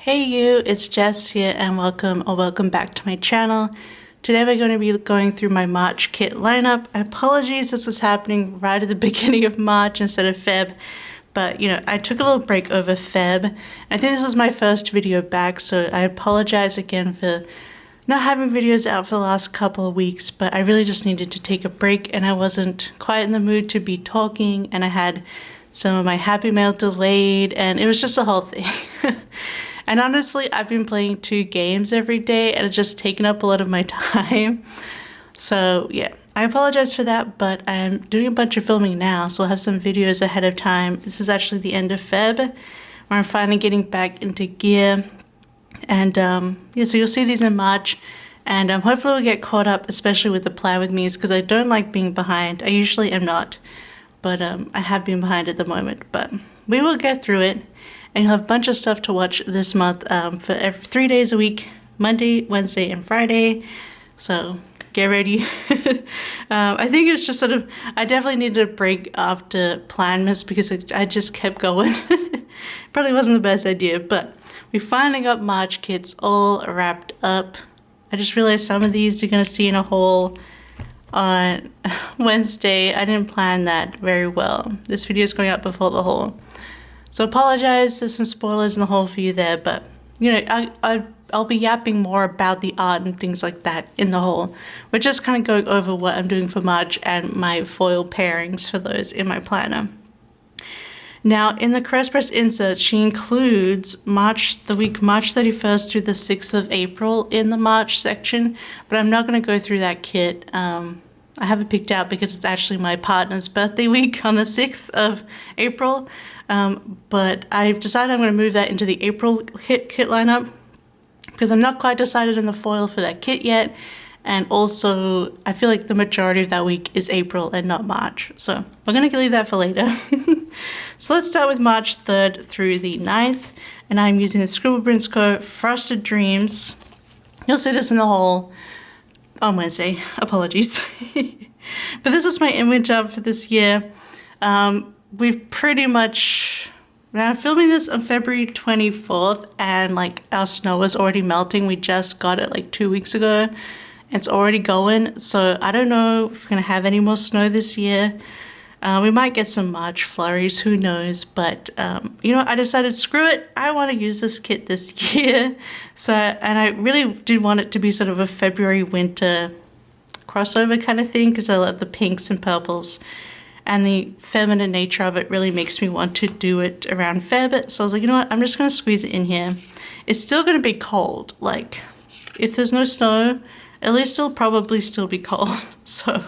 Hey you, it's Jess here and welcome back to my channel. Today we're going to be going through my March kit lineup. Apologies this is happening right at the beginning of March instead of Feb, but you know, I took a little break over Feb. I think this is my first video back, so I apologize again for not having videos out for the last couple of weeks, but I really just needed to take a break and I wasn't quite in the mood to be talking, and I had some of my Happy Mail delayed and it was just a whole thing. And honestly, I've been playing 2 games every day and it's just taken up a lot of my time. So yeah, I apologize for that, but I'm doing a bunch of filming now, so I'll have some videos ahead of time. This is actually the end of Feb, where I'm finally getting back into gear. And yeah, so you'll see these in March, and hopefully we'll get caught up, especially with the Plan With Me's, because I don't like being behind. I usually am not, but I have been behind at the moment, but we will get through it. And you'll have a bunch of stuff to watch this month for 3 days a week, Monday, Wednesday, and Friday. So get ready. I think it's just sort of, I definitely needed a break after Planmas because I just kept going. Probably wasn't the best idea, but we finally got March kits all wrapped up. I just realized some of these you're going to see in a haul on Wednesday. I didn't plan that very well. This video is going up before the haul. So apologize, there's some spoilers in the haul for you there, but you know, I'll be yapping more about the art and things like that in the haul. We're just kind of going over what I'm doing for March and my foil pairings for those in my planner. Now, in the Crest Press insert, she includes the week March 31st through the 6th of April in the March section, but I'm not going to go through that kit. I have it picked out because it's actually my partner's birthday week on the 6th of April. But I've decided I'm going to move that into the April kit lineup because I'm not quite decided on the foil for that kit yet. And also, I feel like the majority of that week is April and not March. So we're going to leave that for later. So let's start with March 3rd through the 9th. And I'm using the Scribble Prints Co. Frosted Dreams. You'll see this in the haul on Wednesday. Apologies. But this is my image job for this year. We've pretty much, now I'm filming this on February 24th and like our snow is already melting. We just got it like 2 weeks ago. It's already going. So I don't know if we're going to have any more snow this year. We might get some March flurries, who knows, but you know, I decided screw it, I want to use this kit this year. So, and I really did want it to be sort of a February winter crossover kind of thing because I love the pinks and purples, and the feminine nature of it really makes me want to do it around Feb. So I was like, you know what, I'm just going to squeeze it in here. It's still going to be cold, like if there's no snow, at least it'll probably still be cold. So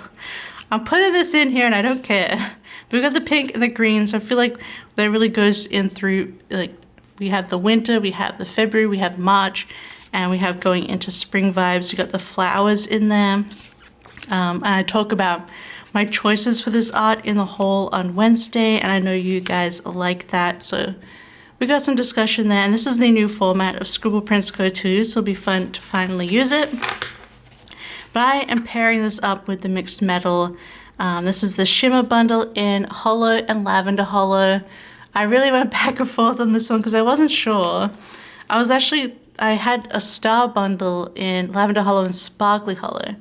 I'm putting this in here and I don't care. We've got the pink and the green, so I feel like that really goes in through, like we have the winter, we have the February, we have March, and we have going into spring vibes. We got the flowers in there. And I talk about my choices for this art in the haul on Wednesday, and I know you guys like that, so we got some discussion there. And this is the new format of Scribble Prints Co. too, so it'll be fun to finally use it. But I am pairing this up with the mixed metal. This is the shimmer bundle in hollow and lavender hollow. I really went back and forth on this one because I wasn't sure. I had a star bundle in lavender hollow and sparkly hollow.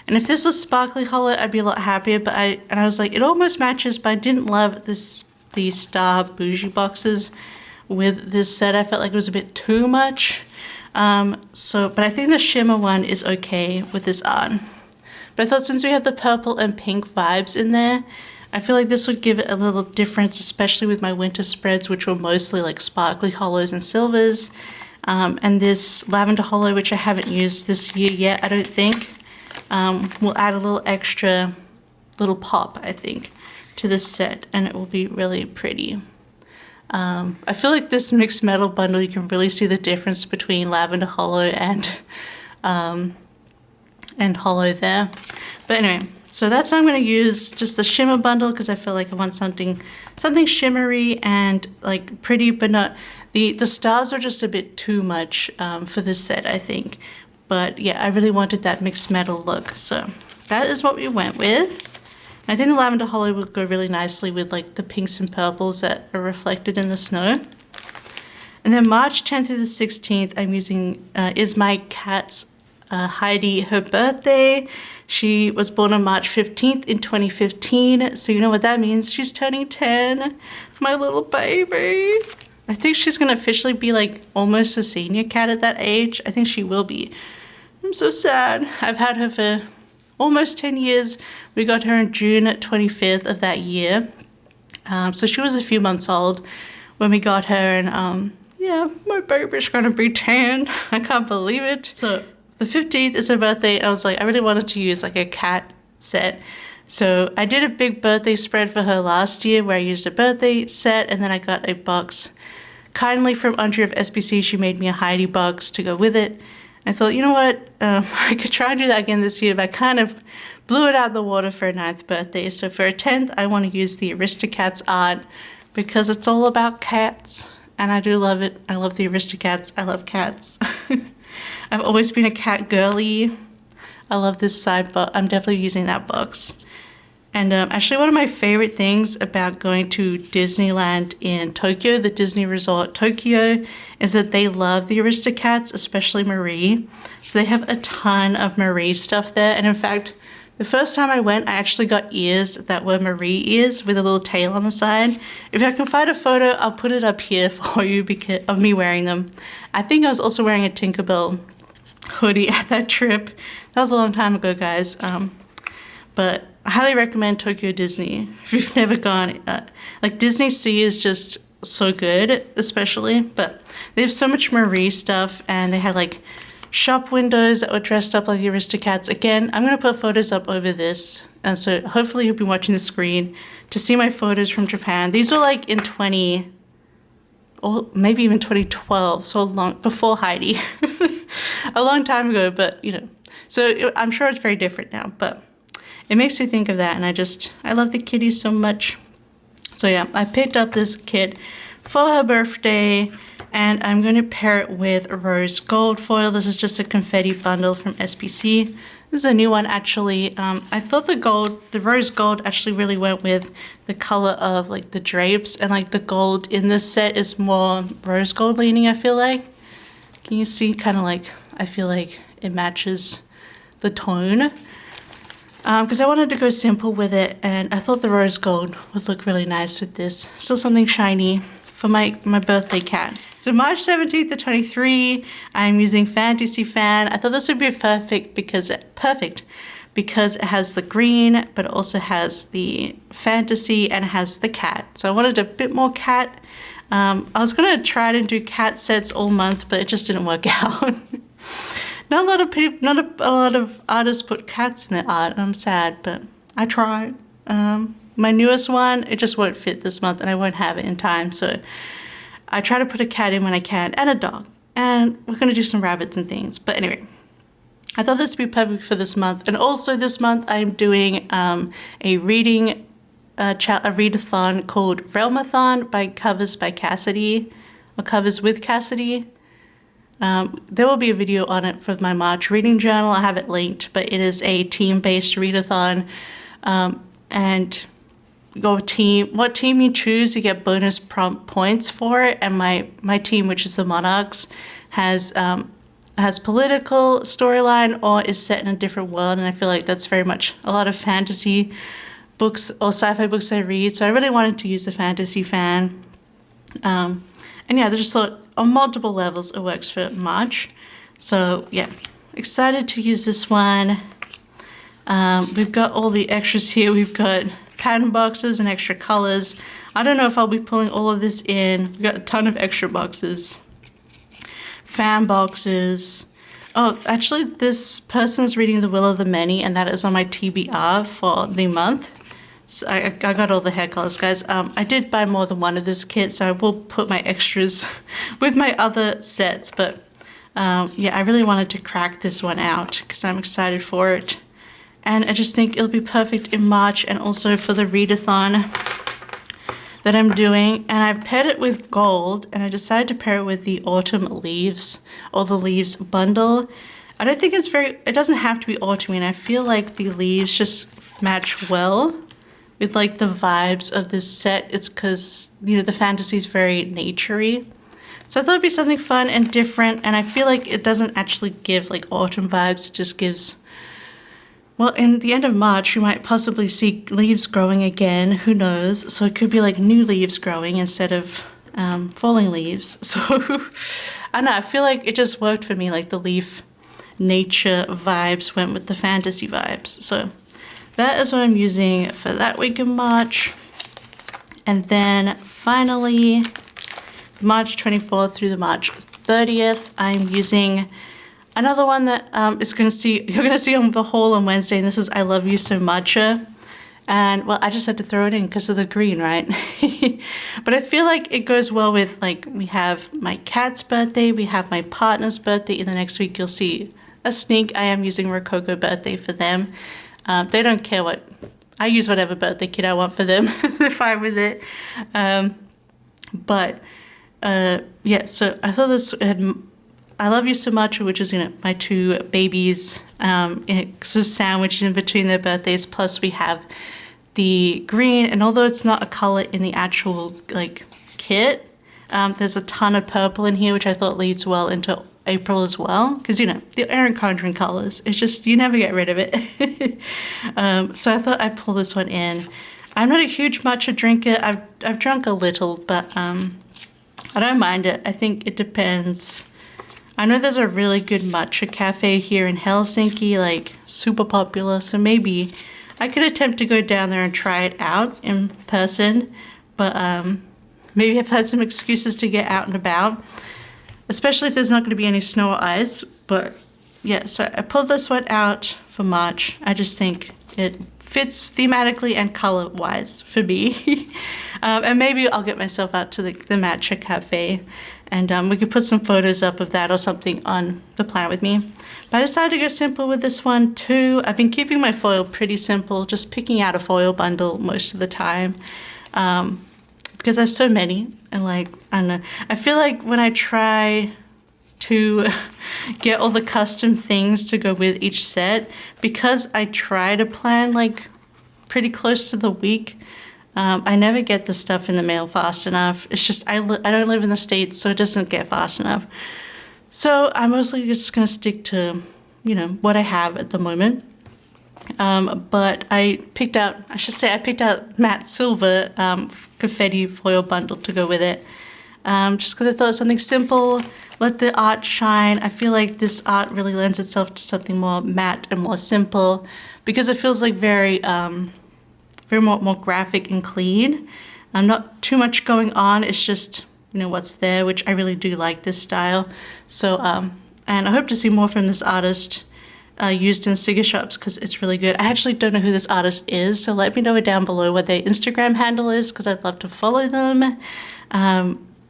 And if this was sparkly hollow, I'd be a lot happier, but I was like, it almost matches, but I didn't love the star bougie boxes with this set. I felt like it was a bit too much. But I think the shimmer one is okay with this art. But I thought since we have the purple and pink vibes in there, I feel like this would give it a little difference, especially with my winter spreads, which were mostly like sparkly hollows and silvers. And this lavender hollow, which I haven't used this year yet, I don't think, will add a little extra little pop, I think, to this set, and it will be really pretty. I feel like this mixed metal bundle, you can really see the difference between lavender hollow and hollow there. But anyway, so that's why I'm going to use just the shimmer bundle because I feel like I want something shimmery and like pretty, but not, the stars are just a bit too much for this set, I think. But yeah, I really wanted that mixed metal look, so that is what we went with. I think the lavender hollow would go really nicely with like the pinks and purples that are reflected in the snow. And then March 10th through the 16th, I'm using Is My Cat's Heidi, her birthday. She was born on March 15th in 2015, so you know what that means. She's turning 10, my little baby. I think she's gonna officially be like almost a senior cat at that age. I think she will be. I'm so sad. I've had her for almost 10 years. We got her in June 25th of that year. So she was a few months old when we got her, and yeah, my baby's gonna be 10. I can't believe it. So the 15th is her birthday, and I was like, I really wanted to use like a cat set. So I did a big birthday spread for her last year where I used a birthday set, and then I got a box. Kindly from Andrea of SBC, she made me a Heidi box to go with it. I thought, you know what, I could try and do that again this year, but I kind of blew it out of the water for her 9th birthday. So for her 10th, I want to use the Aristocats art because it's all about cats, and I do love it. I love the Aristocats. I love cats. I've always been a cat girly. I love this side, but I'm definitely using that box. And actually one of my favorite things about going to Disneyland in Tokyo, the Disney Resort Tokyo, is that they love the Aristocats, especially Marie. So they have a ton of Marie stuff there. And in fact, the first time I went, I actually got ears that were Marie ears with a little tail on the side. If I can find a photo, I'll put it up here for you because of me wearing them. I think I was also wearing a Tinkerbell hoodie at that trip. That was a long time ago, guys. But I highly recommend Tokyo Disney if you've never gone. Like Disney Sea is just so good, especially. But they have so much Marie stuff, and they had like shop windows that were dressed up like the Aristocats. Again, I'm going to put photos up over this, and so hopefully you'll be watching the screen to see my photos from Japan. These were like in 20, or maybe even 2012, so long before Heidi. A long time ago, but you know. So I'm sure it's very different now, but it makes me think of that, and I love the kitty so much. So yeah, I picked up this kit for her birthday, and I'm going to pair it with rose gold foil. This is just a confetti bundle from SPC. This is a new one, actually. I thought the rose gold actually really went with the color of like the drapes, and like the gold in this set is more rose gold leaning, I feel like. Can you see kind of like, I feel like it matches the tone. Because I wanted to go simple with it, and I thought the rose gold would look really nice with this. Still something shiny for my birthday cat. So March 17th to 23, I'm using Fantasy Fan. I thought this would be perfect because it has the green, but it also has the fantasy and it has the cat. So I wanted a bit more cat. I was gonna try to do cat sets all month, but it just didn't work out. Not a lot of artists put cats in their art, and I'm sad, but I tried. My newest one, it just won't fit this month, and I won't have it in time, so I try to put a cat in when I can, and a dog, and we're gonna do some rabbits and things. But anyway, I thought this would be perfect for this month, and also this month I'm doing a readathon called Realmathon by Covers by Cassidy, or Covers with Cassidy. There will be a video on it for my March reading journal. I have it linked, but it is a team-based readathon, and what team you choose, you get bonus prompt points for it. And my team, which is the Monarchs, has political storyline or is set in a different world, and I feel like that's very much a lot of fantasy books or sci-fi books I read. So I really wanted to use the Fantasy Fan, and yeah, they just thought on multiple levels it works for March. So yeah, excited to use this one. We've got all the extras here. We've got pattern boxes and extra colors. I don't know if I'll be pulling all of this in. We've got a ton of extra boxes. Fan boxes. Oh, actually this person's reading The Will of the Many, and that is on my TBR for the month. So I got all the hair colors, guys. I did buy more than one of this kit, so I will put my extras with my other sets. But yeah, I really wanted to crack this one out because I'm excited for it. And I just think it'll be perfect in March and also for the readathon that I'm doing. And I've paired it with gold, and I decided to pair it with the Autumn Leaves, or the Leaves bundle. I don't think it doesn't have to be autumny, and I feel like the leaves just match well with like the vibes of this set. It's because, you know, the fantasy is very naturey. So I thought it'd be something fun and different, and I feel like it doesn't actually give like autumn vibes. It just gives, well, in the end of March, you might possibly see leaves growing again. Who knows? So it could be like new leaves growing instead of falling leaves. So I don't know. I feel like it just worked for me. Like the leaf nature vibes went with the fantasy vibes. So that is what I'm using for that week in March. And then finally, March 24th through the March 30th, I'm using another one that you're gonna see on the haul on Wednesday, and this is I Love You So Matcha. And well, I just had to throw it in because of the green, right? But I feel like it goes well with, like, we have my cat's birthday, we have my partner's birthday. In the next week, you'll see a sneak. I am using Rococo birthday for them. They don't care what, I use whatever birthday kit I want for them. They're fine with it. Yeah, so I thought this had I Love You So Much, which is, my two babies sort of sandwiched in between their birthdays. Plus we have the green, and although it's not a color in the actual like kit, there's a ton of purple in here, which I thought leads well into April as well, because the Erin Condren colors, it's just, you never get rid of it. So I thought I'd pull this one in. I'm not a huge matcha drinker. I've drunk a little, but I don't mind it. I think it depends. I know there's a really good matcha cafe here in Helsinki, like super popular, so maybe I could attempt to go down there and try it out in person, but maybe I've had some excuses to get out and about, especially if there's not going to be any snow or ice. But yeah, so I pulled this one out for March. I just think it fits thematically and color-wise for me. And maybe I'll get myself out to the matcha cafe, and we could put some photos up of that or something on the plan with me. But I decided to go simple with this one too. I've been keeping my foil pretty simple, just picking out a foil bundle most of the time, because I have so many, and I don't know. I feel like when I try to get all the custom things to go with each set, because I try to plan like pretty close to the week, I never get the stuff in the mail fast enough. It's just I don't live in the States, so it doesn't get fast enough. So I'm mostly just gonna stick to what I have at the moment. But I picked out matte silver confetti foil bundle to go with it, just because I thought it was something simple. Let the art shine. I feel like this art really lends itself to something more matte and more simple, because it feels like very more graphic and clean. Not too much going on. It's just what's there, which I really do like this style. So and I hope to see more from this artist used in sticker shops, because it's really good. I actually don't know who this artist is, so let me know down below what their Instagram handle is, because I'd love to follow them.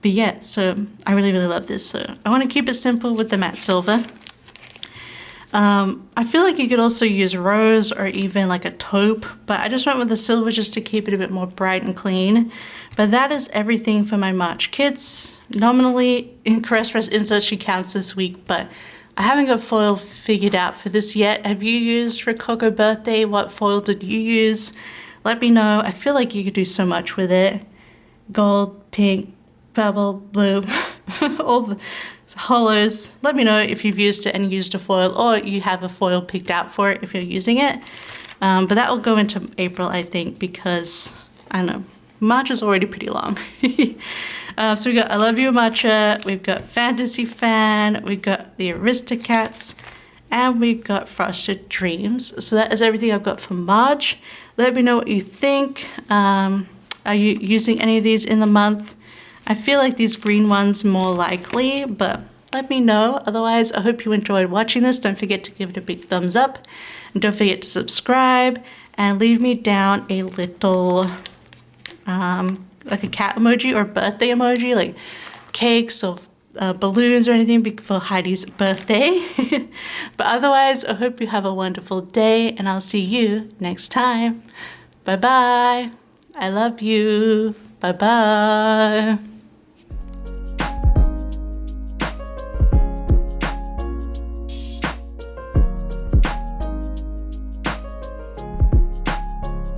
But yeah, so I really, really love this. So I want to keep it simple with the matte silver. I feel like you could also use rose or even like a taupe, but I just went with the silver just to keep it a bit more bright and clean. But that is everything for my March kits. Nominally, in Caress Insert, she counts this week, but I haven't got foil figured out for this yet. Have you used Rococo Birthday? What foil did you use? Let me know. I feel like you could do so much with it. Gold, pink, purple, blue, all the hollows. Let me know if you've used it and used a foil, or you have a foil picked out for it if you're using it. But that will go into April, I think, because, I don't know, March is already pretty long. So we got I Love You Matcha, we've got Fantasy Fan, we've got the Aristocats, and we've got Frosted Dreams. So that is everything I've got for March. Let me know what you think. Are you using any of these in the month? I feel like these green ones more likely, but let me know. Otherwise, I hope you enjoyed watching this. Don't forget to give it a big thumbs up, and don't forget to subscribe, and leave me down a little like a cat emoji or birthday emoji, like cakes or balloons or anything for Heidi's birthday. But otherwise, I hope you have a wonderful day, and I'll see you next time. Bye bye. I love you. Bye bye.